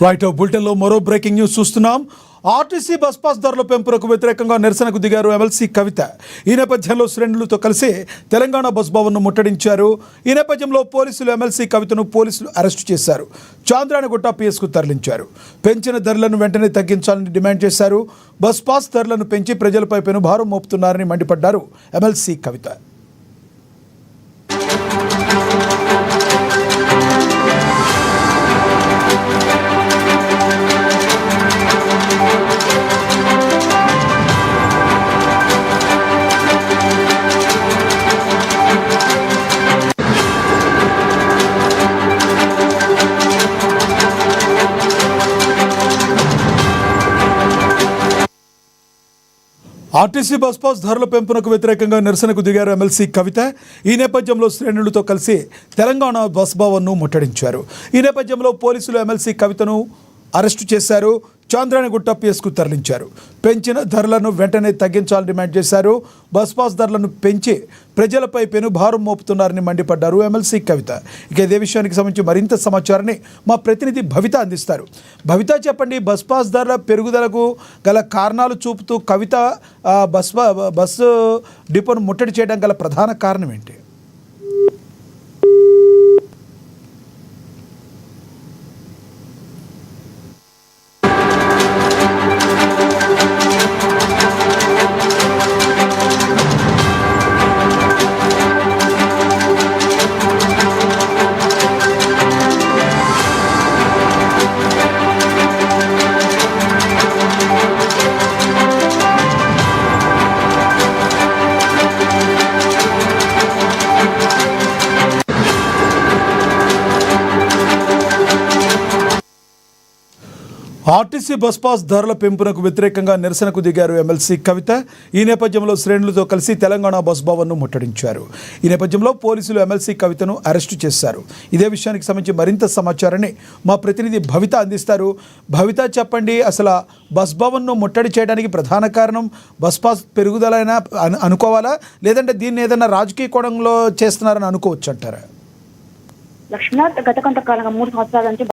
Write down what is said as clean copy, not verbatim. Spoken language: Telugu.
రైట్ బులెటిన్లో మరో బ్రేకింగ్ న్యూస్ చూస్తున్నాం. ఆర్టీసీ బస్ పాస్ ధరల పెంపునకు వ్యతిరేకంగా నిరసనకు దిగారు ఎమ్మెల్సీ కవిత. ఈ నేపథ్యంలో శ్రేణులతో కలిసి తెలంగాణ బస్ భవన్ను ముట్టడించారు. ఈ నేపథ్యంలో పోలీసులు ఎమ్మెల్సీ కవితను అరెస్టు చేశారు. చాంద్రాయణగుట్ట పిఎస్కు తరలించారు. పెంచిన ధరలను వెంటనే తగ్గించాలని డిమాండ్ చేశారు. బస్ పాస్ ధరలను పెంచి ప్రజలపై పెనుభారం మోపుతున్నారని మండిపడ్డారు ఎమ్మెల్సీ కవిత. ఆర్టీసీ బస్ పాస్ ధరల పెంపునకు వ్యతిరేకంగా నిరసనకు దిగారు ఎమ్మెల్సీ కవిత. ఈ నేపథ్యంలో శ్రేణులతో కలిసి తెలంగాణ బస్ భవన్ను ముట్టడించారు. ఈ నేపథ్యంలో పోలీసులు ఎమ్మెల్సీ కవితను అరెస్టు చేశారు. చాంద్రాయణగుట్ట పిఎస్కు తరలించారు. పెంచిన ధరలను వెంటనే తగ్గించాలని డిమాండ్ చేశారు. బస్ పాస్ ధరలను పెంచి ప్రజలపై పెనుభారం మోపుతున్నారని మండిపడ్డారు ఎమ్మెల్సీ కవిత. ఇక ఇదే విషయానికి సంబంధించి మరింత సమాచారాన్ని మా ప్రతినిధి భవిత అందిస్తారు. భవిత, చెప్పండి, బస్ పాస్ ధరల పెరుగుదలకు గల కారణాలు చూపుతూ కవిత బస్సు డిపోను ముట్టడి చేయడం గల ప్రధాన కారణం ఏంటి? ఆర్టీసీ బస్ పాస్ ధరల పెంపునకు వ్యతిరేకంగా నిరసనకు దిగారు ఎమ్మెల్సీ కవిత. ఈ నేపథ్యంలో శ్రేణులతో కలిసి తెలంగాణ బస్ భవన్ను ముట్టడించారు. ఈ నేపథ్యంలో పోలీసులు ఎమ్మెల్సీ కవితను అరెస్టు చేశారు. ఇదే విషయానికి సంబంధించి మరింత సమాచారాన్ని మా ప్రతినిధి భవిత అందిస్తారు. భవిత, చెప్పండి, అసలు బస్ భవన్ను ముట్టడి చేయడానికి ప్రధాన కారణం బస్ పాస్ పెరుగుదలైనా అనుకోవాలా, లేదంటే దీన్ని ఏదైనా రాజకీయ కోణంలో చేస్తున్నారని అనుకోవచ్చు అంటారా? లక్ష్మీనాథ్, గత కొంతకాలంగా 3 సంవత్సరాల నుంచి